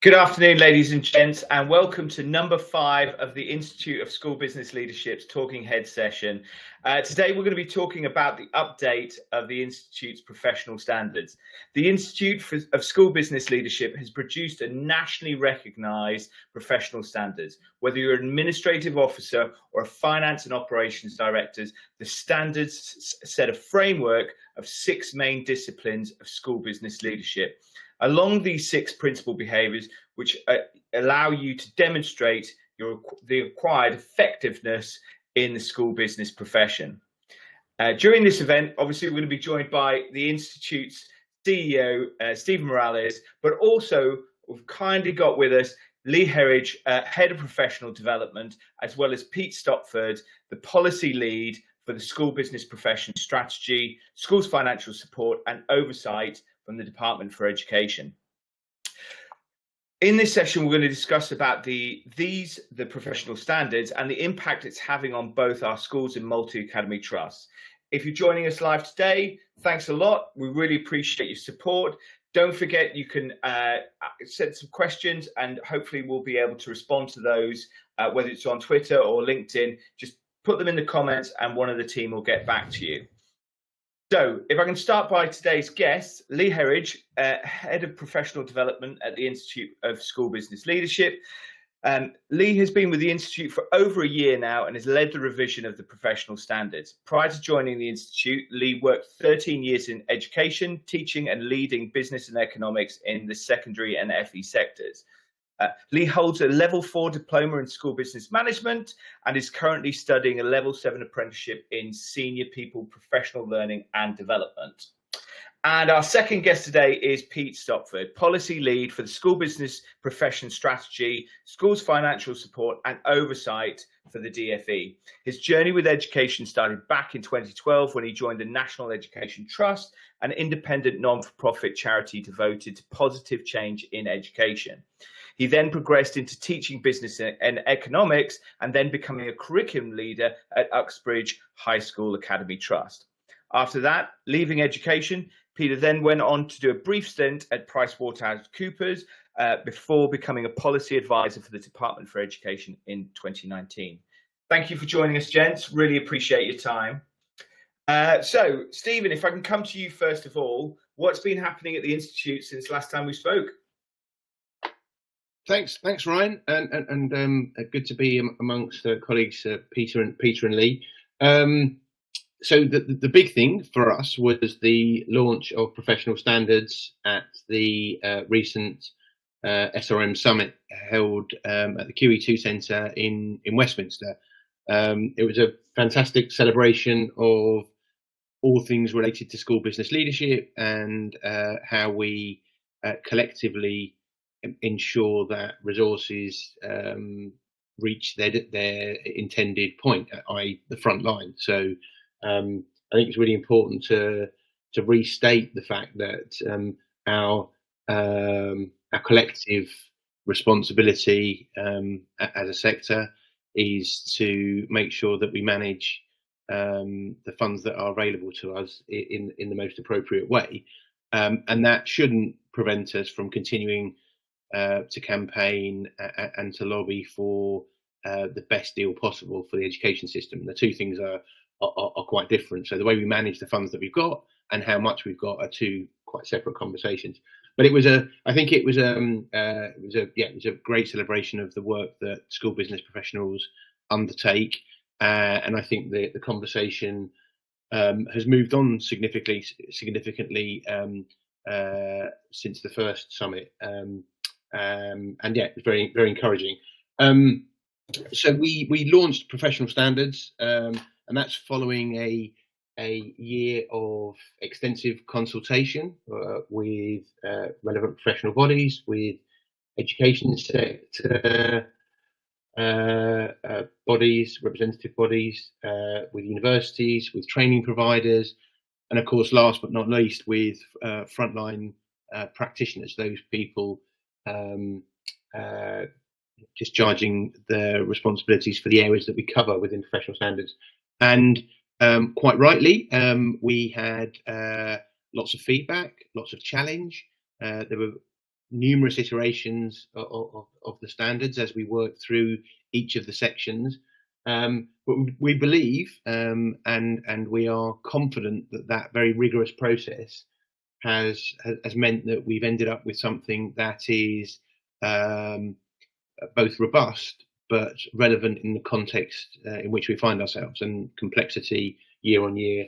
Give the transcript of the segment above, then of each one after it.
Good afternoon, ladies and gents, and welcome to number 5 of the Institute of School Business Leadership's Talking Head session. Today we're going to be talking about the update of the Institute's professional standards. The Institute of School Business Leadership has produced a nationally recognised professional standards. Whether you're an administrative officer or a finance and operations director, the standards set a framework of 6 main disciplines of school business leadership. Along these 6 principal behaviours, which allow you to demonstrate the acquired effectiveness in the school business profession. During this event, obviously, we're going to be joined by the Institute's CEO, Stephen Morales, but also we've kindly got with us Lee Herridge, Head of Professional Development, as well as Pete Stopford, the Policy Lead for the School Business Profession Strategy, Schools Financial Support and Oversight from the Department for Education. In this session, we're going to discuss about the professional standards and the impact it's having on both our schools and multi-academy trusts. If you're joining us live today, thanks a lot. We really appreciate your support. Don't forget, you can send some questions and hopefully we'll be able to respond to those, whether it's on Twitter or LinkedIn. Just put them in the comments and one of the team will get back to you. So if I can start by today's guest, Lee Herridge, Head of Professional Development at the Institute of School Business Leadership. Lee has been with the Institute for over a year now and has led the revision of the professional standards. Prior to joining the Institute, Lee worked 13 years in education, teaching and leading business and economics in the secondary and FE sectors. Lee holds a level 4 diploma in school business management and is currently studying a level 7 apprenticeship in senior people professional learning and development. And our second guest today is Pete Stopford, Policy Lead for the School Business Profession Strategy, Schools Financial Support and Oversight for the DFE. His journey with education started back in 2012 when he joined the National Education Trust, an independent non-for-profit charity devoted to positive change in education. He then progressed into teaching business and economics and then becoming a curriculum leader at Uxbridge High School Academy Trust. After that, leaving education, Peter then went on to do a brief stint at PricewaterhouseCoopers before becoming a policy advisor for the Department for Education in 2019. Thank you for joining us, gents. Really appreciate your time. So, Stephen, if I can come to you first of all, what's been happening at the Institute since last time we spoke? Thanks, Ryan, and good to be amongst colleagues Peter and Lee. So the big thing for us was the launch of professional standards at the recent SRM summit held at the QE2 Centre in Westminster. It was a fantastic celebration of all things related to school business leadership and how we collectively ensure that resources reach their intended point, i.e. the front line. So I think it's really important to restate the fact that our collective responsibility as a sector is to make sure that we manage the funds that are available to us in the most appropriate way, and that shouldn't prevent us from continuing to campaign and to lobby for the best deal possible for the education system. The two things are quite different. So the way we manage the funds that we've got and how much we've got are two quite separate conversations. But it was a great celebration of the work that school business professionals undertake, and I think the conversation has moved on significantly since the first summit. And yeah, it's very, very encouraging. So we launched professional standards, and that's following a year of extensive consultation with relevant professional bodies, with education sector bodies, representative bodies, with universities, with training providers, and of course, last but not least, with frontline practitioners, those people discharging the responsibilities for the areas that we cover within professional standards. And quite rightly, we had lots of feedback, lots of challenge. There were numerous iterations of the standards as we work through each of the sections. But we believe and we are confident that that very rigorous process has meant that we've ended up with something that is both robust but relevant in the context in which we find ourselves, and complexity year on year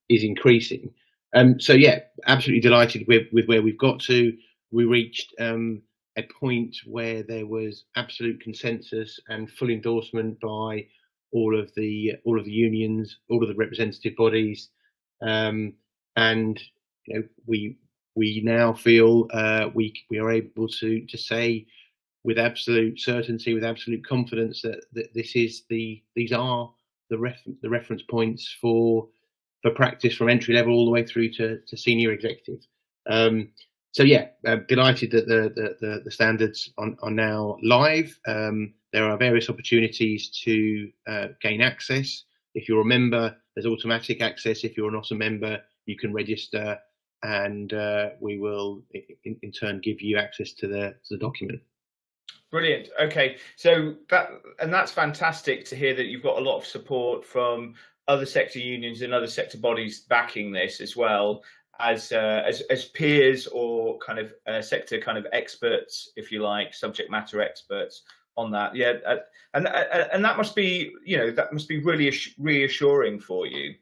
is increasing. So yeah, absolutely delighted with where we've got to. We reached a point where there was absolute consensus and full endorsement by all of the unions, all of the representative bodies, and you know, we now feel we are able to say with absolute certainty, with absolute confidence, that these are the reference points for practice from entry level all the way through to senior executive. So yeah, delighted that the standards are now live. There are various opportunities to gain access. If you're a member, there's automatic access. If you're not a member, you can register, and we will in turn give you access to the document. Brilliant. Okay, so that's fantastic to hear that you've got a lot of support from other sector unions and other sector bodies backing this, as well as peers or kind of sector kind of experts, if you like, subject matter experts on that. Yeah, and that must be, you know, that must be really reassuring for you.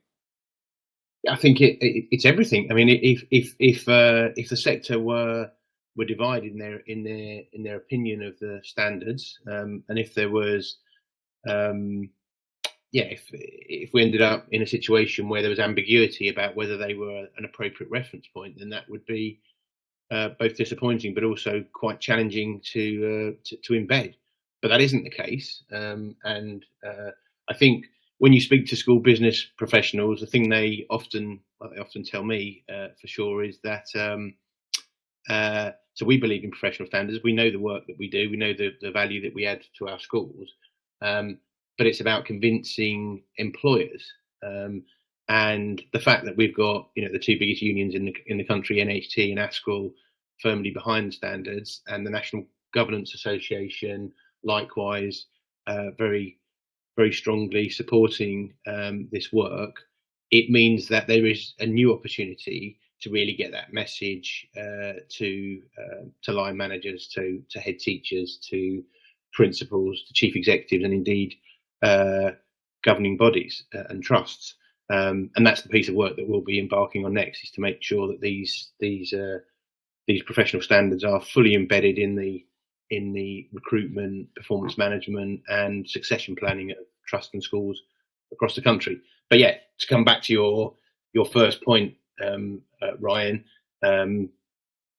I think it's everything. I mean, if the sector were divided in their opinion of the standards, and if there was if we ended up in a situation where there was ambiguity about whether they were an appropriate reference point, then that would be both disappointing but also quite challenging to embed. But that isn't the case, and I think when you speak to school business professionals, the thing they often tell me for sure is that so we believe in professional standards. We know the work that we do. We know the value that we add to our schools. But it's about convincing employers, and the fact that we've got, you know, the two biggest unions in the country, NHT and ASCL, firmly behind standards, and the National Governance Association likewise very strongly supporting this work. It means that there is a new opportunity to really get that message to line managers, to head teachers, to principals, to chief executives, and indeed governing bodies and trusts. And that's the piece of work that we'll be embarking on next, is to make sure that these professional standards are fully embedded in the recruitment, performance management, and succession planning of trust and schools across the country. But yeah, to come back to your first point, Ryan,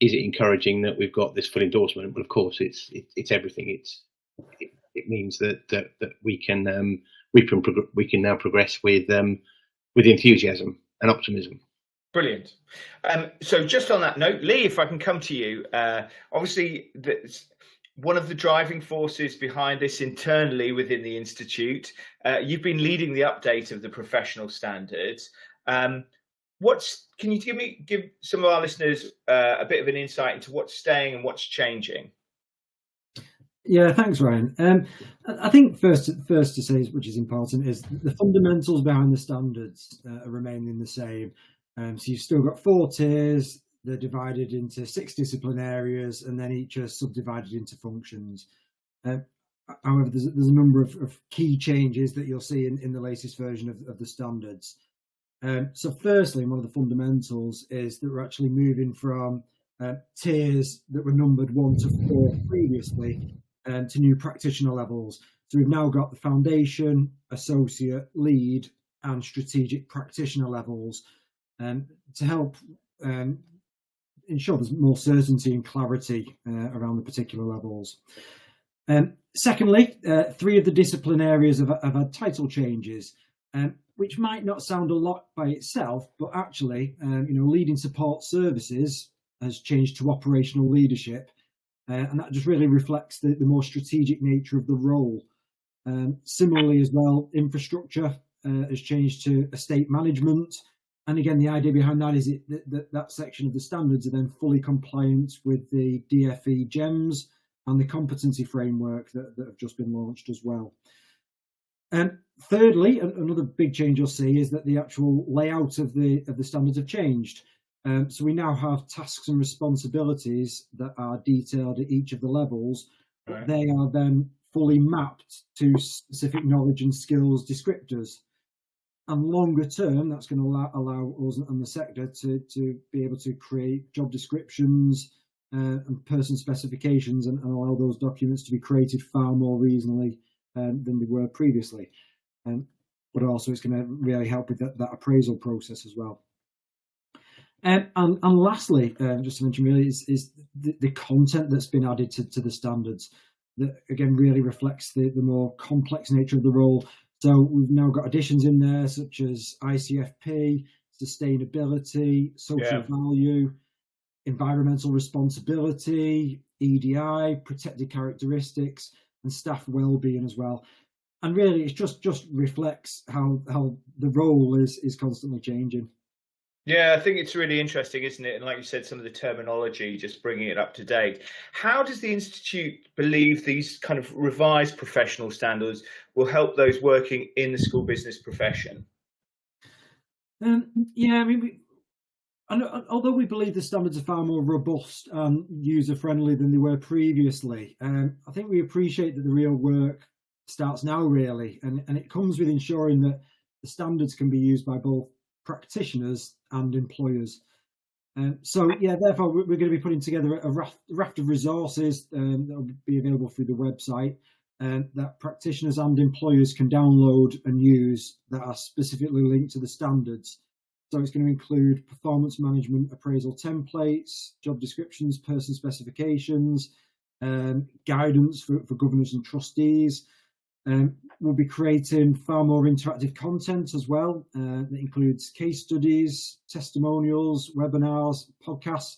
is it encouraging that we've got this full endorsement? Well, of course, it's everything. It means that we can now progress with enthusiasm and optimism. Brilliant. So just on that note, Lee, if I can come to you, obviously one of the driving forces behind this internally within the Institute, you've been leading the update of the professional standards. Can you give some of our listeners a bit of an insight into what's staying and what's changing? Yeah, thanks, Ryan. I think first to say, which is important, is the fundamentals behind the standards are remaining the same. So you've still got 4 tiers. They're divided into 6 discipline areas, and then each are subdivided into functions. However, there's a number of key changes that you'll see in the latest version of the standards. So firstly, one of the fundamentals is that we're actually moving from tiers that were numbered 1 to 4 previously to new practitioner levels. So we've now got the foundation, associate, lead, and strategic practitioner levels to help ensure there's more certainty and clarity around the particular levels. Secondly, 3 of the discipline areas have had title changes, which might not sound a lot by itself, but actually, leading support services has changed to operational leadership, and that just really reflects the more strategic nature of the role. Similarly as well, infrastructure has changed to estate management, And again, the idea behind that is that section of the standards are then fully compliant with the DFE GEMS and the competency framework that have just been launched as well. And thirdly, another big change you'll see is that the actual layout of the standards have changed. So we now have tasks and responsibilities that are detailed at each of the levels. Right. They are then fully mapped to specific knowledge and skills descriptors. And longer term, that's going to allow us and the sector to be able to create job descriptions and person specifications and allow those documents to be created far more easily than they were previously. But also it's going to really help with that appraisal process as well. And lastly, just to mention really, is the content that's been added to the standards that again really reflects the more complex nature of the role. So we've now got additions in there such as ICFP, sustainability, social value, environmental responsibility, EDI, protected characteristics, and staff well-being as well. And really, it just reflects how the role is constantly changing. Yeah, I think it's really interesting, isn't it? And like you said, some of the terminology, just bringing it up to date. How does the Institute believe these kind of revised professional standards will help those working in the school business profession? Yeah, I mean, although we believe the standards are far more robust and user-friendly than they were previously, I think we appreciate that the real work starts now, really, and it comes with ensuring that the standards can be used by both practitioners and employers. So yeah, therefore we're going to be putting together a raft of resources that will be available through the website that practitioners and employers can download and use that are specifically linked to the standards. So it's going to include performance management appraisal templates, job descriptions, person specifications, guidance for governors and trustees. We'll be creating far more interactive content as well. That includes case studies, testimonials, webinars, podcasts.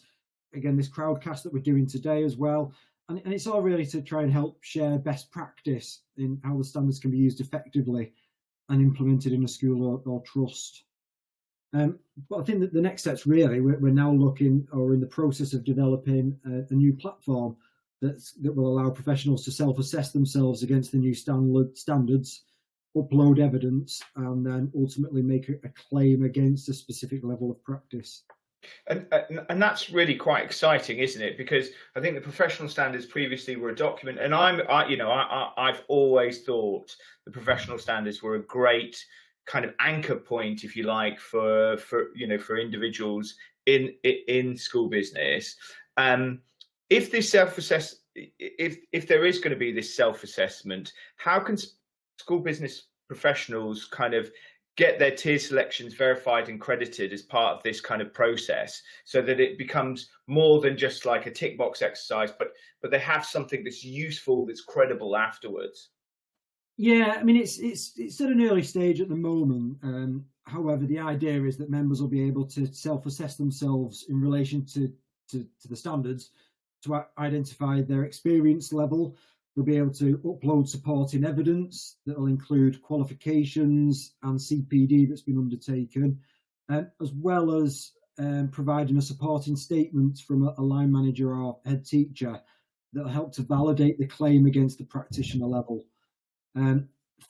Again, this crowdcast that we're doing today as well. And it's all really to try and help share best practice in how the standards can be used effectively and implemented in a school or trust. But I think that the next steps really, we're now looking or in the process of developing a new platform that will allow professionals to self-assess themselves against the new standards, upload evidence, and then ultimately make a claim against a specific level of practice. And that's really quite exciting, isn't it? Because I think the professional standards previously were a document, and I've always thought the professional standards were a great kind of anchor point, if you like, for individuals in school business. If this if there is going to be this self-assessment, how can school business professionals kind of get their tier selections verified and credited as part of this kind of process, so that it becomes more than just like a tick box exercise, but they have something that's useful, that's credible afterwards? Yeah, I mean, it's at an early stage at the moment. However, the idea is that members will be able to self-assess themselves in relation to the standards, to identify their experience level. They'll be able to upload supporting evidence that will include qualifications and CPD that's been undertaken, as well as providing a supporting statement from a line manager or head teacher that will help to validate the claim against the practitioner level.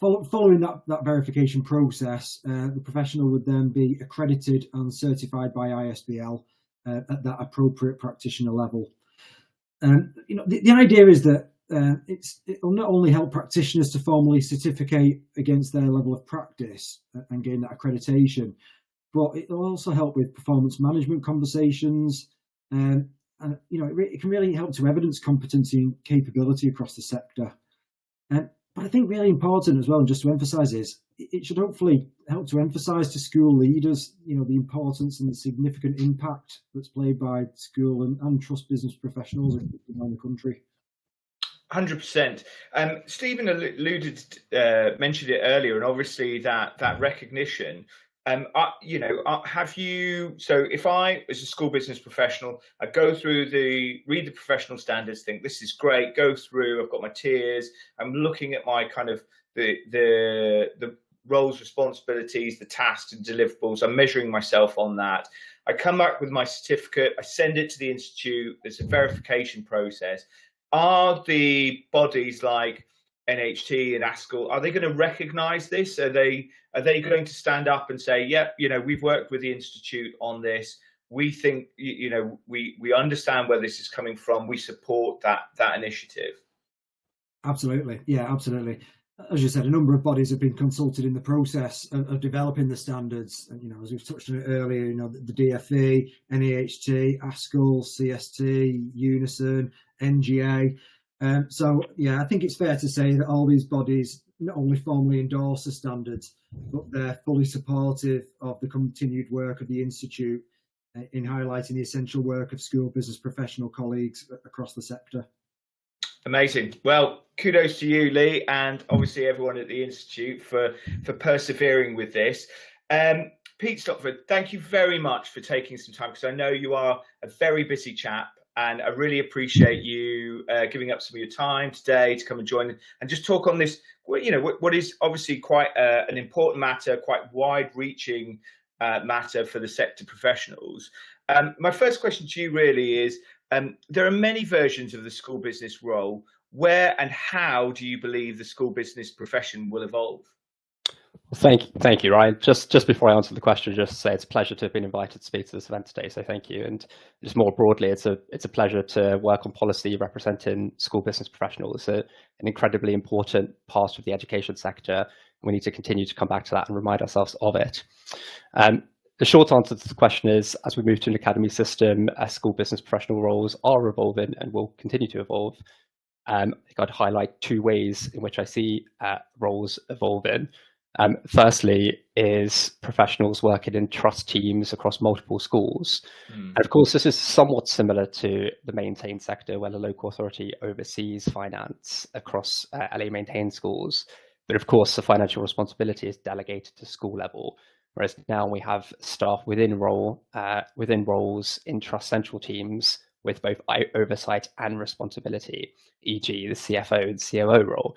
Following that verification process, the professional would then be accredited and certified by ISBL at that appropriate practitioner level. The idea is that it will not only help practitioners to formally certificate against their level of practice and gain that accreditation, but it will also help with performance management conversations, and it can really help to evidence competency and capability across the sector. But I think really important as well, and just to emphasise, is it should hopefully help to emphasise to school leaders, the importance and the significant impact that's played by school and trust business professionals around the country. 100%. Stephen mentioned it earlier, and obviously that recognition. Have you? So if I, as a school business professional, I go through read the professional standards, think this is great, go through, I've got my tiers, I'm looking at my kind of the roles, responsibilities, the tasks and deliverables. I'm measuring myself on that. I come back with my certificate, I send it to the institute. There's a verification process. Are the bodies like NHT and ASCL, are they going to recognise this? Are they going to stand up and say, yep, we've worked with the institute on this. We think, we understand where this is coming from. We support that initiative. Absolutely. Yeah, absolutely. As you said, a number of bodies have been consulted in the process of developing the standards. And, as we've touched on it earlier, the DFE, NEHT, ASCL, CST, Unison, NGA. So, yeah, I think it's fair to say that all these bodies not only formally endorse the standards, but they're fully supportive of the continued work of the Institute in highlighting the essential work of school business professional colleagues across the sector. Amazing. Well, kudos to you, Lee, and obviously everyone at the Institute for persevering with this. Pete Stopford, thank you very much for taking some time, because I know you are a very busy chap, and I really appreciate you giving up some of your time today to come and join and just talk on this, what is obviously quite an important matter, quite wide-reaching matter for the sector professionals. My first question to you really is, there are many versions of the school business role. Where and how do you believe the school business profession will evolve? Well, thank you, Ryan. Just before I answer the question, just to say it's a pleasure to have been invited to speak to this event today. So thank you. And just more broadly, it's a pleasure to work on policy representing school business professionals. It's an incredibly important part of the education sector. We need to continue to come back to that and remind ourselves of it. The short answer to the question is, as we move to an academy system, school business professional roles are evolving and will continue to evolve. I think I'd highlight two ways in which I see roles evolving. Firstly is professionals working in trust teams across multiple schools. And of course, this is somewhat similar to the maintained sector, where the local authority oversees finance across LA maintained schools. But of course, the financial responsibility is delegated to school level. Whereas now we have staff within roles in trust central teams with both oversight and responsibility, e.g. the CFO and COO role.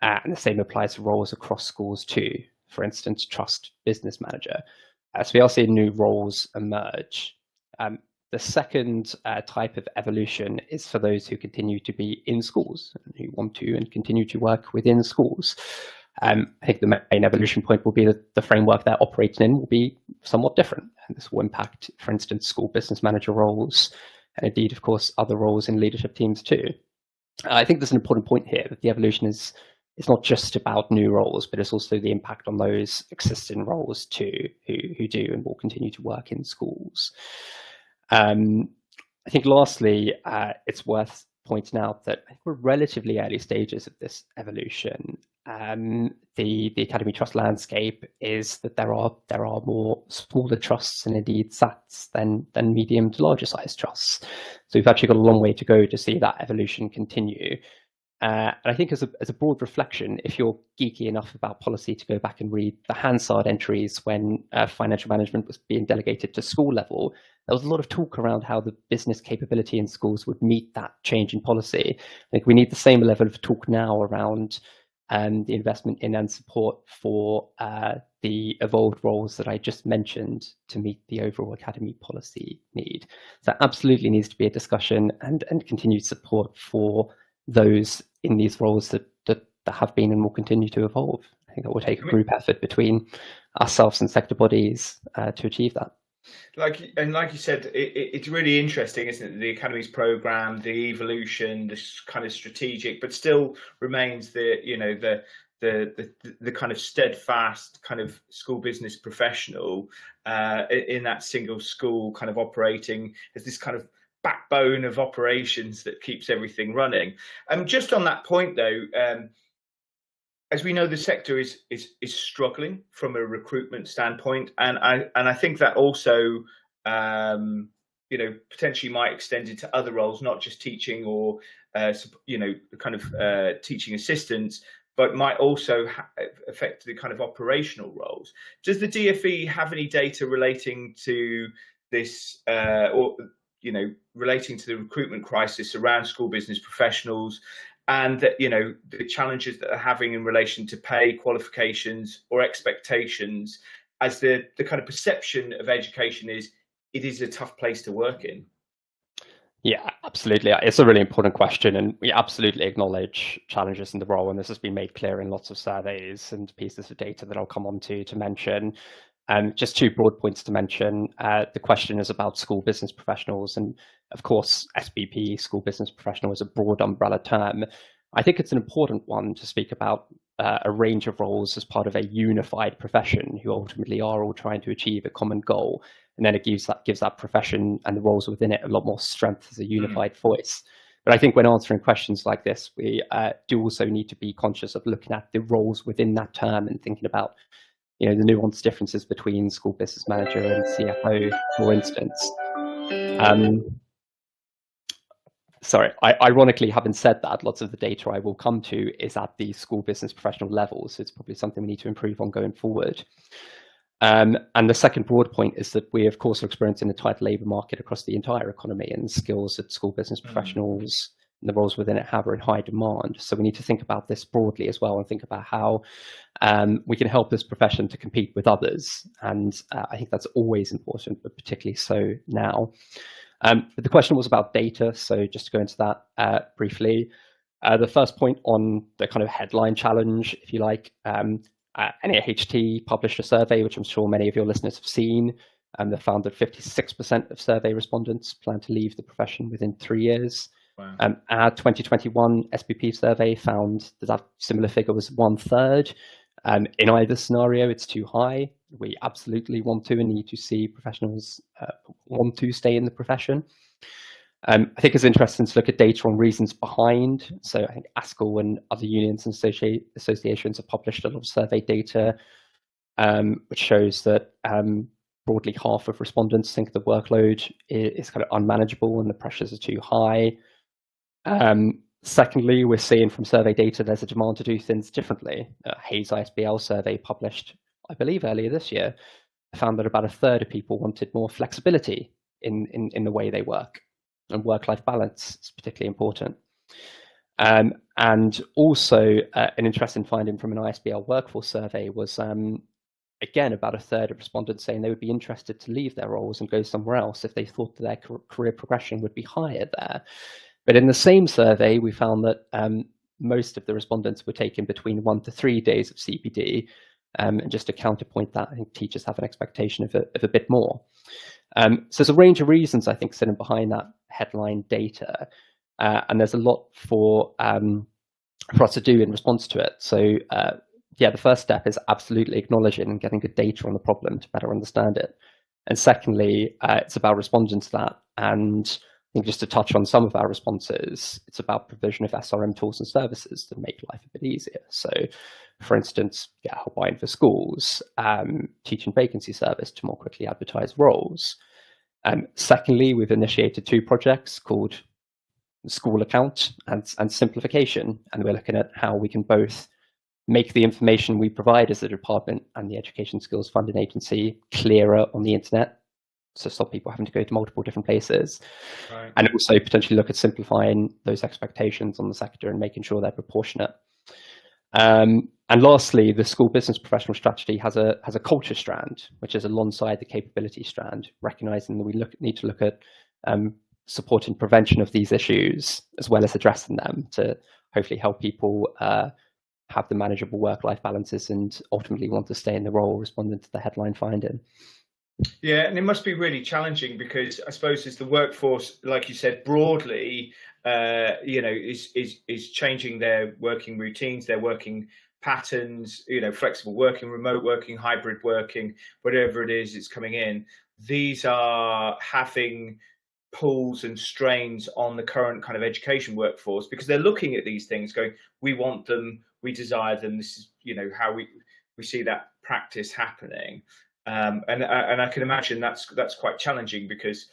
And the same applies to roles across schools too. For instance, trust business manager. So we are seeing new roles emerge. The second type of evolution is for those who continue to be in schools, and who want to and continue to work within schools. I think the main evolution point will be that the framework they're operating in will be somewhat different. And this will impact, for instance, school business manager roles, and indeed, of course, other roles in leadership teams too. I think there's an important point here that the evolution is not just about new roles, but it's also the impact on those existing roles too, who do and will continue to work in schools. I think lastly, it's worth pointing out that we're relatively early stages of this evolution. The academy trust landscape is that there are more smaller trusts and indeed SATs than medium to larger size trusts. So we've actually got a long way to go to see that evolution continue. And I think as a broad reflection, if you're geeky enough about policy to go back and read the Hansard entries when financial management was being delegated to school level, there was a lot of talk around how the business capability in schools would meet that change in policy. I think we need the same level of talk now around the investment in and support for the evolved roles that I just mentioned to meet the overall academy policy need. So that absolutely needs to be a discussion and continued support for those in these roles that have been and will continue to evolve. I think it will take a group effort between ourselves and sector bodies to achieve that. Like you said, it's really interesting, isn't it? The Academy's program, the evolution, this kind of strategic, but still remains the kind of steadfast kind of school business professional in that single school, kind of operating as this kind of backbone of operations that keeps everything running. Just on that point, though, as we know, the sector is struggling from a recruitment standpoint, and I think that also potentially might extend into other roles, not just teaching or teaching assistants, but might also affect the kind of operational roles. Does the DFE have any data relating to this relating to the recruitment crisis around school business professionals? and that, you know, the challenges that they're having in relation to pay, qualifications, or expectations, as the kind of perception of education is, it is a tough place to work in. Yeah, absolutely. It's a really important question, and we absolutely acknowledge challenges in the role, and this has been made clear in lots of surveys and pieces of data that I'll come on to mention. Just two broad points to mention. The question is about school business professionals, and of course, SBP, school business professional, is a broad umbrella term. I think it's an important one to speak about a range of roles as part of a unified profession who ultimately are all trying to achieve a common goal. And then it gives that profession and the roles within it a lot more strength as a unified voice. But I think when answering questions like this, we do also need to be conscious of looking at the roles within that term and thinking about, you know, the nuanced differences between school business manager and CFO, for instance. Sorry, ironically, having said that, lots of the data I will come to is at the school business professional level. So it's probably something we need to improve on going forward. And the second broad point is that we, of course, are experiencing a tight labour market across the entire economy, and skills that school business professionals and the roles within it have are in high demand. So we need to think about this broadly as well, and think about how we can help this profession to compete with others. And I think that's always important, but particularly so now. But the question was about data. So just to go into that briefly, the first point on the kind of headline challenge, if you like, NAHT published a survey, which I'm sure many of your listeners have seen, and they found that 56% of survey respondents plan to leave the profession within 3 years. Wow. Our 2021 SBP survey found that similar figure was 1/3. In either scenario, it's too high. We absolutely want to and need to see professionals want to stay in the profession. I think it's interesting to look at data on reasons behind. So I think ASCL and other unions and associations have published a lot of survey data, which shows that broadly half of respondents think the workload is kind of unmanageable and the pressures are too high. Secondly, we're seeing from survey data there's a demand to do things differently. Hayes ISBL survey published, I believe, earlier this year, found that about 1/3 of people wanted more flexibility in the way they work. And work-life balance is particularly important. And also an interesting finding from an ISBL workforce survey was, again, about 1/3 of respondents saying they would be interested to leave their roles and go somewhere else if they thought that their career progression would be higher there. But in the same survey, we found that most of the respondents were taking between 1 to 3 days of CPD. And just to counterpoint that, I think teachers have an expectation of a bit more. So there's a range of reasons, I think, sitting behind that headline data. And there's a lot for us to do in response to it. So yeah, the first step is absolutely acknowledging and getting good data on the problem to better understand it. And secondly, it's about responding to that. And I think just to touch on some of our responses, it's about provision of SRM tools and services to make life a bit easier. So, for instance, helpline for schools, teaching vacancy service to more quickly advertise roles. Secondly, we've initiated 2 projects called School Account and Simplification, and we're looking at how we can both make the information we provide as a department and the Education Skills Funding Agency clearer on the internet, so stop people having to go to multiple different places, right, and also potentially look at simplifying those expectations on the sector and making sure they're proportionate. And lastly, the school business professional strategy has a culture strand, which is alongside the capability strand, recognizing that we need to look at supporting prevention of these issues as well as addressing them to hopefully help people have the manageable work-life balances and ultimately want to stay in the role, responding to the headline finding. Yeah, and it must be really challenging because I suppose as the workforce, like you said, broadly, is changing their working routines, their working patterns, flexible working, remote working, hybrid working, whatever it is, it's coming in. These are having pulls and strains on the current kind of education workforce because they're looking at these things going, we want them, we desire them. This is, how we see that practice happening. And I can imagine that's quite challenging because,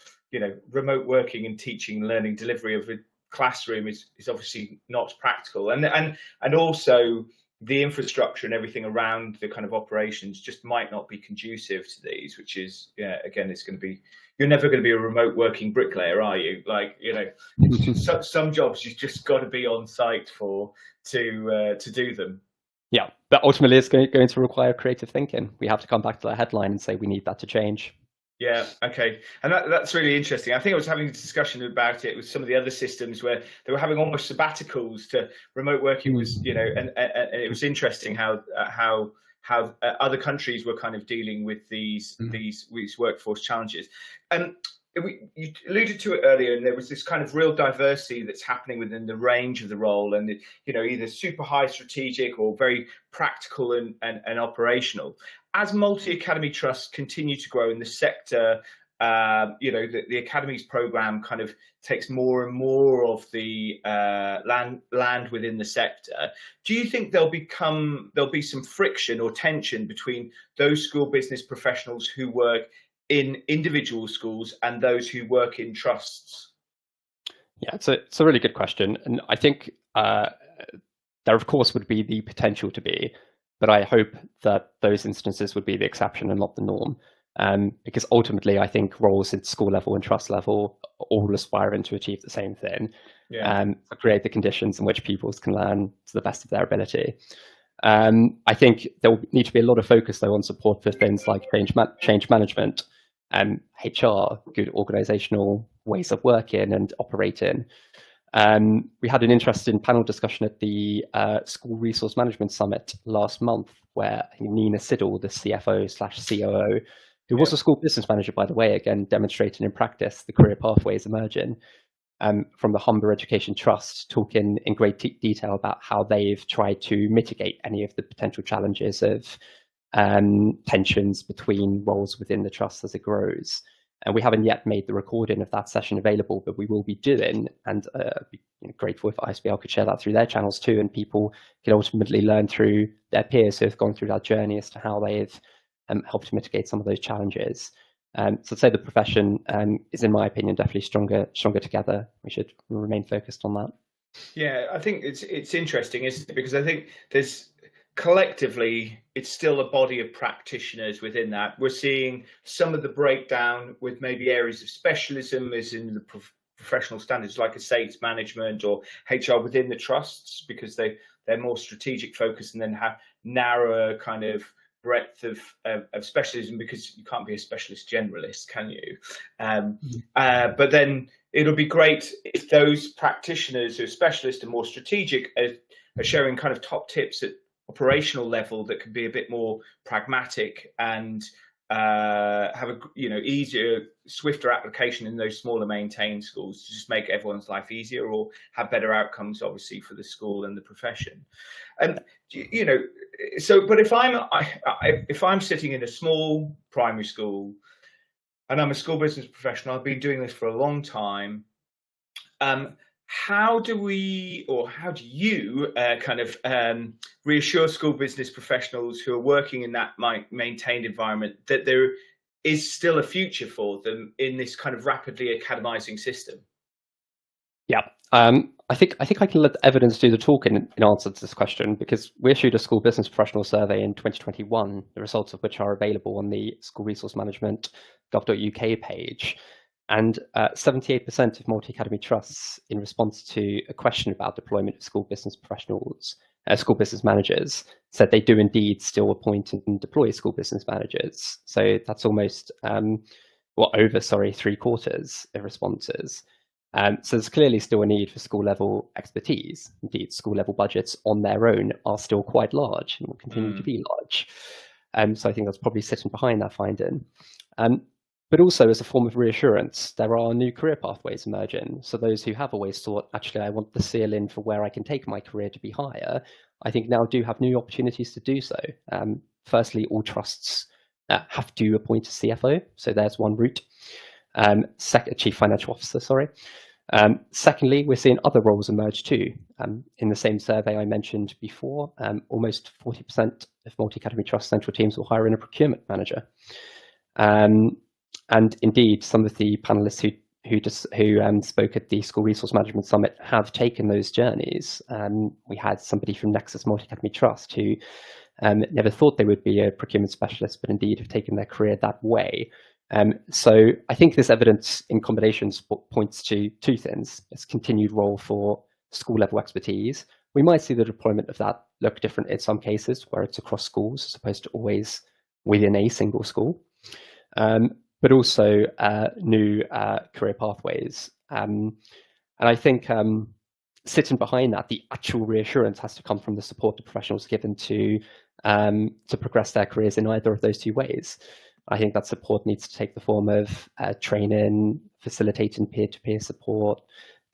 remote working and teaching, learning, delivery of a classroom is obviously not practical. And also the infrastructure and everything around the kind of operations just might not be conducive to these, which is, yeah, again, it's going to be, you're never going to be a remote working bricklayer, are you? Like, you know, it's just, some jobs you've just got to be on site for to do them. Yeah, but ultimately it's going to require creative thinking. We have to come back to that headline and say we need that to change. Yeah, okay. And that's really interesting. I think I was having a discussion about it with some of the other systems where they were having almost sabbaticals to remote working was, you know, and it was interesting how other countries were kind of dealing with these workforce challenges. You alluded to it earlier, and there was this kind of real diversity that's happening within the range of the role, and you know, either super high strategic or very practical and operational. As multi-academy trusts continue to grow in the sector, you know, the academies program kind of takes more and more of the land within the sector. Do you think there'll be some friction or tension between those school business professionals who work in individual schools and those who work in trusts? Yeah, it's a really good question, and I think there of course would be the potential to be, but I hope that those instances would be the exception and not the norm, because ultimately I think roles at school level and trust level all aspiring to achieve the same thing, to create the conditions in which pupils can learn to the best of their ability. I think there will need to be a lot of focus though on support for things like change management, HR, good organizational ways of working and operating. We had an interesting panel discussion at the School Resource Management Summit last month, where Nina Siddle, the CFO/COO, who was a school business manager, by the way, again demonstrating in practice the career pathways emerging from the Humber Education Trust, talking in great detail about how they've tried to mitigate any of the potential challenges of tensions between roles within the trust as it grows. And we haven't yet made the recording of that session available, but we will be doing, and be grateful if ISBL could share that through their channels too, and people can ultimately learn through their peers who have gone through that journey as to how they've helped to mitigate some of those challenges. So I'd say the profession is, in my opinion, definitely stronger together. We should remain focused on that. Yeah, I think it's interesting, isn't it? Because I think there's collectively, it's still a body of practitioners within that. We're seeing some of the breakdown with maybe areas of specialism as in the professional standards like estates management or HR within the trusts, because they're more strategic focused and then have narrower kind of breadth of specialism, because you can't be a specialist generalist, can you? But then it'll be great if those practitioners who are specialists and more strategic are sharing kind of top tips at operational level that can be a bit more pragmatic and have a easier, swifter application in those smaller maintained schools to just make everyone's life easier or have better outcomes, obviously, for the school and the profession. And but if I'm sitting in a small primary school and I'm a school business professional, I've been doing this for a long time. How do you reassure school business professionals who are working in that maintained environment that there is still a future for them in this kind of rapidly academizing system? Yeah, I think I can let the evidence do the talking in answer to this question, because we issued a school business professional survey in 2021, the results of which are available on the School Resource Management gov.uk page. And 78% of multi-academy trusts, in response to a question about deployment of school business professionals, school business managers, said they do indeed still appoint and deploy school business managers. So that's almost, over 3/4 of responses. So there's clearly still a need for school level expertise. Indeed, school level budgets on their own are still quite large and will continue to be large. So I think that's probably sitting behind that finding. But also, as a form of reassurance, there are new career pathways emerging. So those who have always thought, actually, I want the ceiling for where I can take my career to be higher, I think now do have new opportunities to do so. Firstly, all trusts have to appoint a CFO. So there's one route. Chief Financial Officer, sorry. Secondly, we're seeing other roles emerge too. In the same survey I mentioned before, almost 40% of multi-academy trust central teams will hire in a procurement manager. And indeed, some of the panelists who who spoke at the School Resource Management Summit have taken those journeys. We had somebody from Nexus Multi Academy Trust who never thought they would be a procurement specialist, but indeed have taken their career that way. So I think this evidence in combinations points to two things. Its continued role for school level expertise. We might see the deployment of that look different in some cases where it's across schools as opposed to always within a single school. But also new career pathways. And I think sitting behind that, the actual reassurance has to come from the support the professionals given to progress their careers in either of those two ways. I think that support needs to take the form of training, facilitating peer-to-peer support,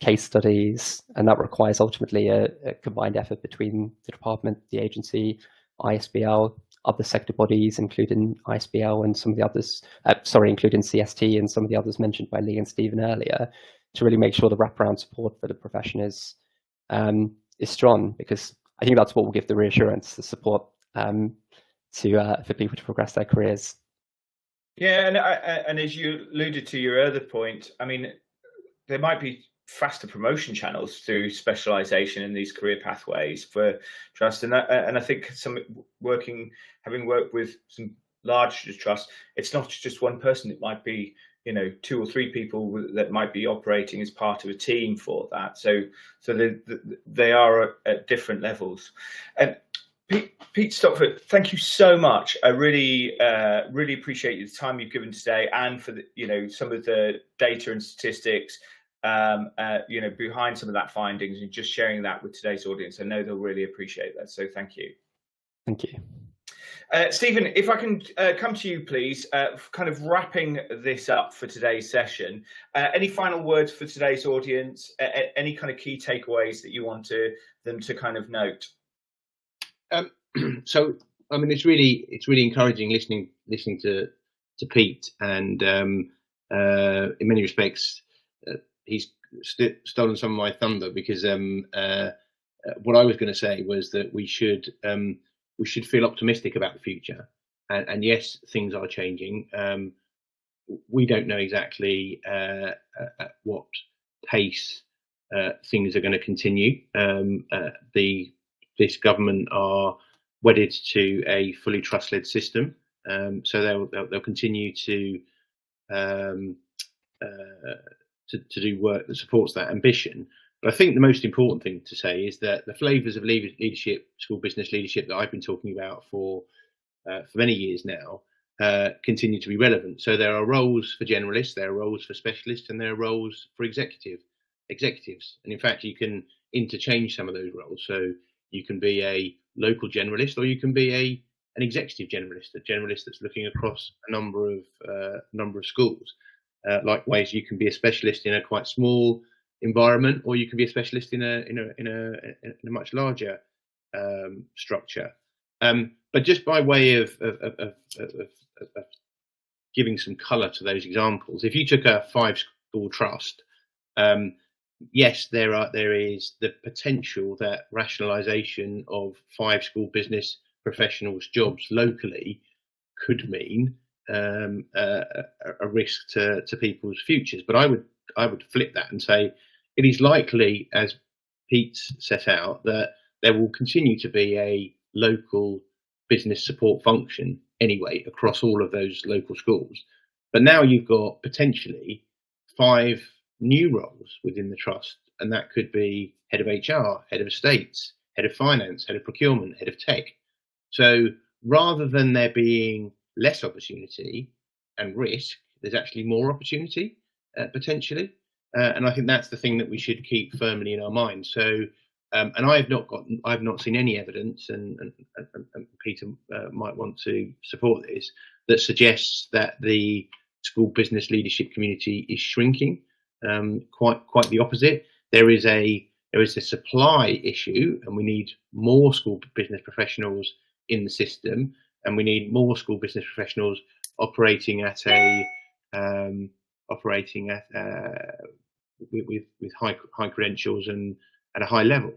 case studies, and that requires ultimately a combined effort between the department, the agency, ISBL, other sector bodies, including ISBL and some of the others, including CST and some of the others mentioned by Lee and Stephen earlier, to really make sure the wraparound support for the profession is strong, because I think that's what will give the reassurance, the support for people to progress their careers. Yeah, and as you alluded to your other point, I mean, there might be faster promotion channels through specialisation in these career pathways for trust, and I think having worked with some large trusts, it's not just one person. It might be 2 or 3 people that might be operating as part of a team for that. So they are at different levels. And Pete Stopford, thank you so much. I really appreciate the time you've given today, and for some of the data and statistics behind some of that findings, and just sharing that with today's audience. I know they'll really appreciate that. So thank you. Thank you. Stephen, if I can come to you, please, kind of wrapping this up for today's session. Any final words for today's audience? Any kind of key takeaways that you want them to kind of note? So, I mean, it's really encouraging listening to Pete, and in many respects, he's stolen some of my thunder, because what I was going to say was that we should feel optimistic about the future, and yes, things are changing. We don't know exactly at what pace things are going to continue. This government are wedded to a fully trust-led system, so they'll continue to do work that supports that ambition. But I think the most important thing to say is that the flavours of leadership, school business leadership, that I've been talking about for many years now, continue to be relevant. So there are roles for generalists, there are roles for specialists, and there are roles for executives. And in fact, you can interchange some of those roles. So you can be a local generalist, or you can be an executive generalist, a generalist that's looking across a number of schools. Likewise, you can be a specialist in a quite small environment, or you can be a specialist in a much larger structure. But just by way of giving some colour to those examples, if you took a 5-school trust, yes, there is the potential that rationalisation of 5 school business professionals' jobs locally could mean a risk to people's futures. But I would flip that and say it is likely, as Pete's set out, that there will continue to be a local business support function anyway across all of those local schools. But now you've got potentially 5 new roles within the trust, and that could be head of HR, head of estates, head of finance, head of procurement, head of tech. So rather than there being less opportunity and risk, there's actually more opportunity potentially, and I think that's the thing that we should keep firmly in our mind. So and I've not seen any evidence, and Peter might want to support this, that suggests that the school business leadership community is shrinking. Quite the opposite. There is a supply issue, and we need more school business professionals in the system, and we need more school business professionals operating at with high credentials and at a high level.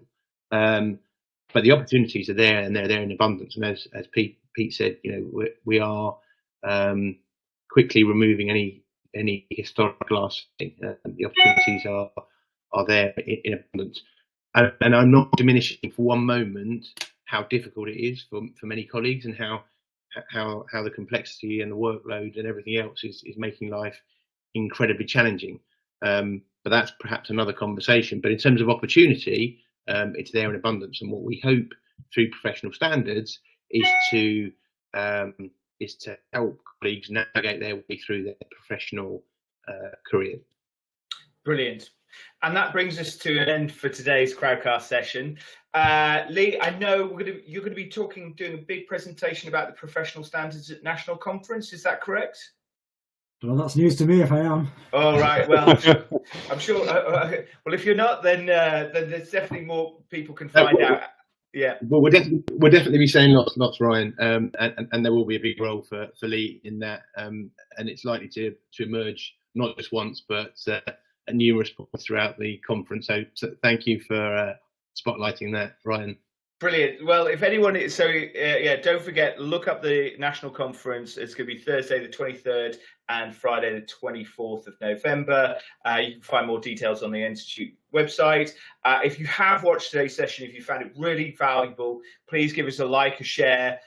But the opportunities are there, and they're there in abundance. And as Pete said, we are quickly removing any any historic last thing. The opportunities are there in abundance, and I'm not diminishing for one moment how difficult it is for many colleagues, and how the complexity and the workload and everything else is making life incredibly challenging. But that's perhaps another conversation. But in terms of opportunity, it's there in abundance, and what we hope through professional standards is to help colleagues navigate their way through their professional career. Brilliant. And that brings us to an end for today's Crowdcast session. Lee, I know you're going to be doing a big presentation about the professional standards at National Conference. Is that correct? Well, that's news to me if I am. All right. Well, I'm sure. Well, if you're not, then there's definitely more people can find out. Yeah. Well, we'll definitely be saying lots, Ryan, and there will be a big role for Lee in that, and it's likely to emerge not just once, but at numerous points throughout the conference. So thank you for spotlighting that, Ryan. Brilliant. Well, if anyone is don't forget, look up the National Conference. It's going to be Thursday the 23rd and Friday the 24th of November. You can find more details on the Institute website. If you have watched today's session, if you found it really valuable, please give us a like, a share,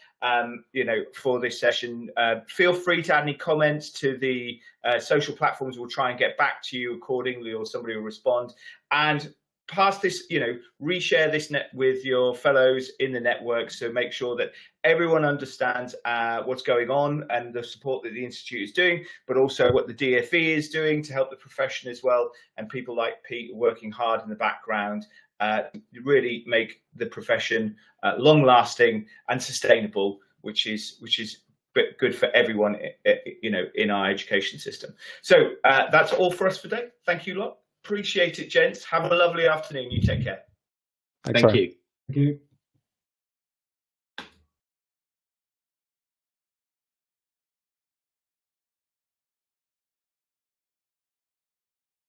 for this session. Feel free to add any comments to the social platforms. We'll try and get back to you accordingly, or somebody will respond. And pass this, reshare this net with your fellows in the network, so make sure that everyone understands what's going on and the support that the Institute is doing, but also what the DFE is doing to help the profession as well, and people like Pete working hard in the background really make the profession long-lasting and sustainable, which is good for everyone, in our education system. So that's all for us today. Thank you lot. Appreciate it, gents. Have a lovely afternoon. You take care. Thank you. Thank you.